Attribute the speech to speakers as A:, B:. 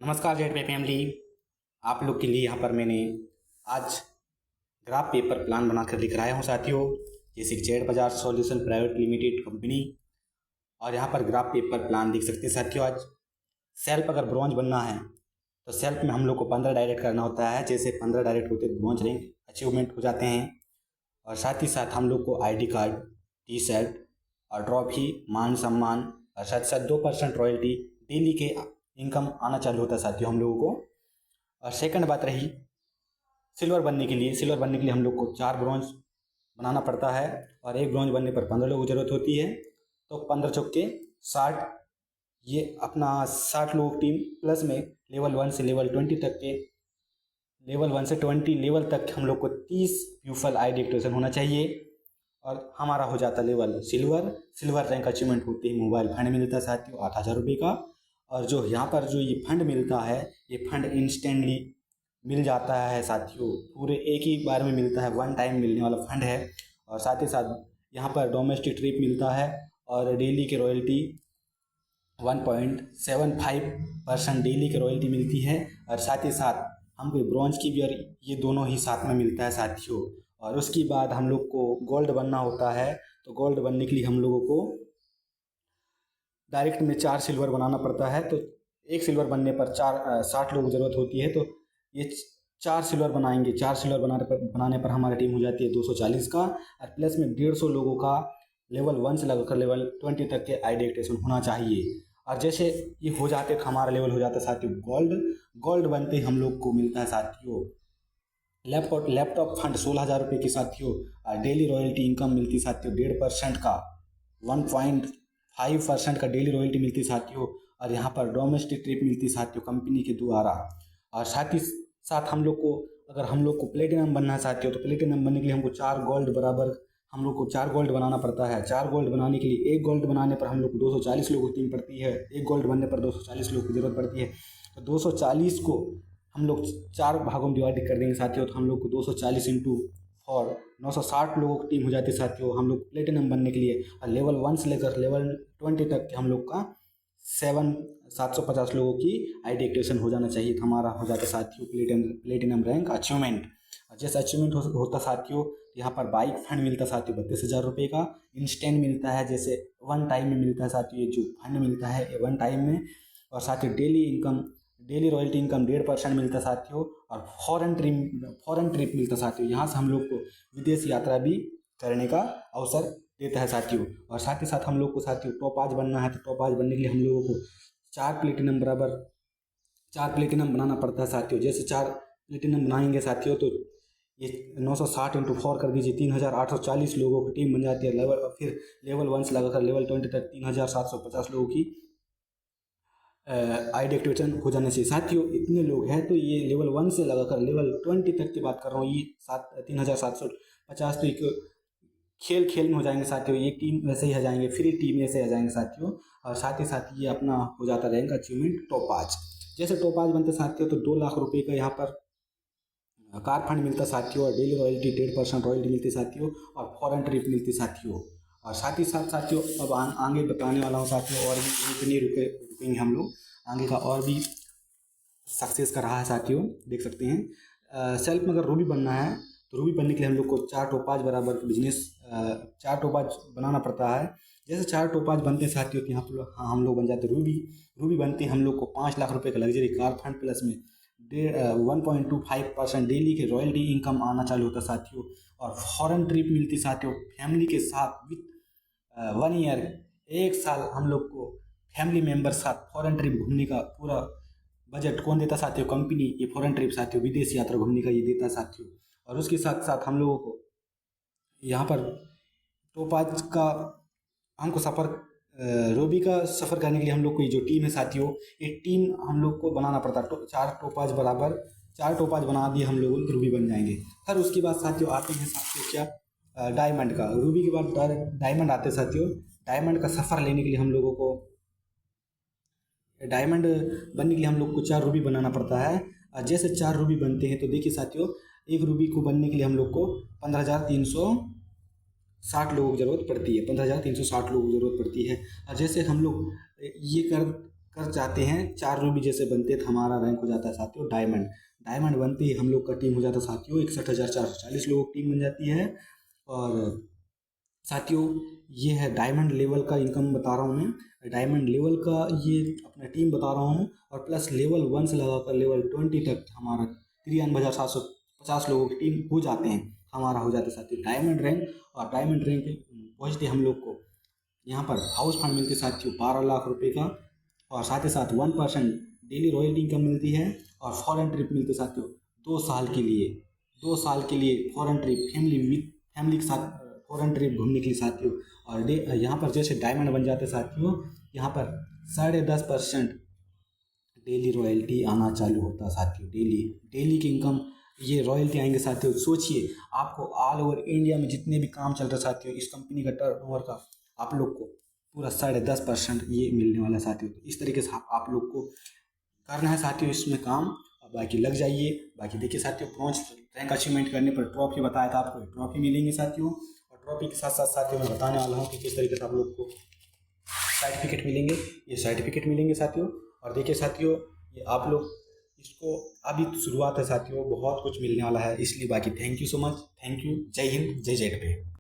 A: नमस्कार जेड पे फैमिली। आप लोग के लिए यहाँ पर मैंने आज ग्राफ पेपर प्लान बनाकर लिख रहा हूँ साथियों, जैसे कि जेड बाजार सॉल्यूशन प्राइवेट लिमिटेड कंपनी। और यहाँ पर ग्राफ पेपर प्लान लिख सकते हैं साथियों। आज सेल्फ अगर ब्रॉन्ज बनना है तो सेल्फ में हम लोग को 15 डायरेक्ट करना होता है। जैसे 15 डायरेक्ट होते ब्रॉन्ज रैंक अचीवमेंट हो जाते हैं। और साथ ही साथ हम लोग को ID कार्ड, टी शर्ट और ट्रॉफी, मान सम्मान और साथ साथ 2% रॉयल्टी डेली के इनकम आना चालू होता है साथियों हम लोगों को। और सेकंड बात रही सिल्वर बनने के लिए। सिल्वर बनने के लिए हम लोग को 4 ब्रॉन्ज बनाना पड़ता है और एक ब्रॉन्ज बनने पर 15 लोगों की ज़रूरत होती है। तो 15 चौके 60, ये अपना 60 लोगों की टीम प्लस में लेवल 1 से लेवल 20 तक के, लेवल 1 से 20 लेवल तक हम लोग को 30 प्यूफल ID एक्टिवेशन होना चाहिए। और हमारा हो जाता level silver. Silver rank achievement होते ही मोबाइल फंड मिलता है साथियों 8,000 रुपये का। और जो यहाँ पर जो ये फंड मिलता है, ये फंड इंस्टेंटली मिल जाता है साथियों, पूरे एक ही बार में मिलता है, वन टाइम मिलने वाला फंड है। और साथ ही साथ यहाँ पर डोमेस्टिक ट्रिप मिलता है और डेली की रॉयल्टी 1.75% डेली की रॉयल्टी मिलती है। और साथ ही साथ हमको ब्रॉन्ज की भी, और ये दोनों ही साथ में मिलता है साथियों। और उसके बाद हम लोग को गोल्ड बनना होता है। तो गोल्ड बनने के लिए हम लोगों को डायरेक्ट में 4 सिल्वर बनाना पड़ता है। तो एक सिल्वर बनने पर 60 लोगों की ज़रूरत होती है। तो ये 4 सिल्वर बनाएंगे। 4 सिल्वर बनाने पर हमारी टीम हो जाती है 240 का। और प्लस में 150 लोगों का लेवल 1 से लगाकर लेवल 20 तक के ID एक्टिवेशन होना चाहिए। और जैसे ये हो जाते तो हमारा लेवल हो जाता है साथियों गोल्ड। गोल्ड बनते ही हम लोग को मिलता है साथियों लैपटॉप फंड 16,000 रुपये की साथियों। और डेली रॉयल्टी इनकम मिलती साथियों 1.5% का, 1.5% का डेली रॉयल्टी मिलती साथियों। और यहाँ पर डोमेस्टिक ट्रिप मिलती साथियों कंपनी के द्वारा। और साथ ही साथ हम लोग को, अगर हम लोग को प्लेटिनम बनना है साथियों, तो प्लेटिनम बनने के लिए हमको 4 गोल्ड बराबर, हम लोग को 4 गोल्ड बनाना पड़ता है। 4 गोल्ड बनाने के लिए, एक गोल्ड बनाने पर हम लोग को 240 लोगों की टीम पड़ती है। एक गोल्ड बनने पर 240 लोगों की ज़रूरत पड़ती है। तो 240 को हम लोग 4 भागों में डिवाइड कर देंगे साथियों। तो हम लोग को 240 इंटू 4 960 लोगों की टीम हो जाती है साथियों हम लोग प्लेटिनम बनने के लिए। और लेवल 1 से लेकर लेवल 20 तक के हम लोग का 750 लोगों की ID एक्टिवेशन हो जाना चाहिए। तो हमारा हो जाता साथियों प्लेटिनम रैंक अचीवमेंट। और जैसे अचीवमेंट होता साथियों, यहाँ पर बाइक फंड मिलता साथियों 32,000 रुपये का। इंस्टेंट मिलता है, जैसे वन टाइम में मिलता है साथियों। ये जो फंड मिलता है ये वन टाइम में। और साथ ही डेली रॉयल्टी इनकम 1.5% मिलता साथियों। और फॉरेन ट्रिप मिलता साथियों। यहाँ से हम लोग को विदेश यात्रा भी करने का अवसर देता है साथियों। और साथ ही साथ हम लोग को साथियों टॉप 5 बनना है। तो टॉप 5 बनने के लिए हम लोगों को 4 प्लेटिनम बनाना पड़ता है साथियों। जैसे 4 प्लेटिनम बनाएंगे साथियों, तो ये 960 इंटू 4 कर दीजिए, 3,840 लोगों की टीम बन जाती है। फिर लेवल 1 से लगाकर लेवल 20 तक 3,750 लोगों की ID एक्टिवेशन हो जाने से साथियों। इतने लोग हैं, तो ये लेवल 1 से लगाकर लेवल 20 तक की बात कर रहा हूँ। ये 3,750 तो एक खेल में हो जाएंगे साथियों। ये टीम वैसे ही आ जाएंगे, फ्री टीम ऐसे आ जाएंगे साथियों। और साथ ही साथ ये अपना हो जाता रहेगा अचीवमेंट टॉप 5। जैसे टॉप 5 बनते साथियों, तो 2 लाख रुपये का यहाँ पर कार फंड मिलता साथियों। और डेली रॉयल्टी 1.5% रॉयल्टी मिलती साथियों। और फॉरेन ट्रिप मिलती साथियों। और साथ ही साथ साथियों अब आगे बताने वाला हूँ साथियों, और भी इतने रुकेंगे हम लोग आगे का, और भी सक्सेस का रहा है साथियों, देख सकते हैं। सेल्फ में अगर रूबी बनना है, तो रूबी बनने के लिए हम लोग को 4 टोपाज बराबर बिजनेस 4 टोपाज बनाना पड़ता है। जैसे 4 टोपाज बनते हैं साथियों, तो यहाँ पर हम लोग बन जाते हैं रूबी बनते हैं हम लोग को 5 लाख रुपये का लग्जरी कार फंड प्लस में 1.25% डेली के रॉयल्टी इनकम आना चालू होता साथियों। और फॉरेन ट्रिप मिलती साथियों फैमिली के साथ विथ 1 ईयर, 1 साल हम लोग को फैमिली मेम्बर साथ फॉरेन ट्रिप घूमने का पूरा बजट कौन देता साथियों? कंपनी। ये फॉरेन ट्रिप साथियों विदेश यात्रा घूमने का ये देता साथियों। और उसके साथ साथ हम लोगों को यहाँ पर टोपाज का हमको रोबी का सफ़र करने के लिए हम लोग को ये जो टीम है साथियों, ये टीम हम लोग को बनाना पड़ता है। 4 टोपाज बराबर 4 टोपाज बना दिए हम लोग, रूबी बन जाएंगे। फिर उसके बाद साथियों आते हैं साथियों क्या डायमंड का। रूबी के बाद डायमंड आते हैं साथियों। डायमंड का सफ़र लेने के लिए हम लोगों को डायमंड बनने के लिए हम लोग को 4 रूबी बनाना पड़ता है। और जैसे 4 रूबी बनते हैं, तो देखिए साथियों एक रूबी को बनने के लिए हम लोग को 15,360 लोगों की ज़रूरत पड़ती है। 15,360 लोगों की ज़रूरत पड़ती है। और जैसे हम लोग ये कर कर जाते हैं, 4 रूबी जैसे बनते तो हमारा रैंक हो जाता है साथियों डायमंड। डायमंड बनते ही हम लोग का टीम हो जाता है साथियों 61,440 लोगों की टीम बन जाती है। और साथियों ये है डायमंड लेवल का इनकम बता रहा हूँ मैं, डायमंड लेवल का ये अपना टीम बता रहा हूँ। और प्लस लेवल 1 से लगाकर लेवल 20 तक हमारा 93,750 लोगों की टीम हो जाते हैं, हमारा हो जाता है साथियों डायमंड रैंक। और डायमंड रैंक पहुँचते हम लोग को यहाँ पर हाउस फंड मिलते साथियों 12 लाख रुपए का। और साथ ही साथ 1% डेली रॉयल्टी इनकम मिलती है। और फॉरेन ट्रिप मिलते साथियों 2 साल के लिए, 2 साल के लिए फॉरेन ट्रिप फैमिली के साथ फॉरेन ट्रिप घूमने के लिए साथियों। और यहाँ पर जैसे डायमंड बन जाते साथियों, यहाँ पर 10.5% डेली रॉयल्टी आना चालू होता है साथियों। डेली की इनकम ये रॉयल्टी आएंगे साथियों। सोचिए आपको ऑल ओवर इंडिया में जितने भी काम चल रहा है साथियों, इस कंपनी का टर्नओवर का आप लोग को पूरा 10.5% ये मिलने वाला है साथियों। इस तरीके से आप लोग को करना है साथियों इसमें काम। और बाकी लग जाइए। बाकी देखिए साथियों, ब्रॉन्ज रैंक अचीवमेंट करने पर ट्रॉफी बताया था आपको, ट्रॉफी मिलेंगे साथियों। और ट्रॉफी के साथ साथ साथियों मैं बताने वाला हूँ कि किस तरीके से आप लोग को सर्टिफिकेट मिलेंगे। ये सर्टिफिकेट मिलेंगे साथियों। और देखिए साथियों, ये आप लोग इसको अभी तो शुरुआत है साथियों, बहुत कुछ मिलने वाला है इसलिए। बाकी thank you so much, thank you, जय हिंद, जय जय।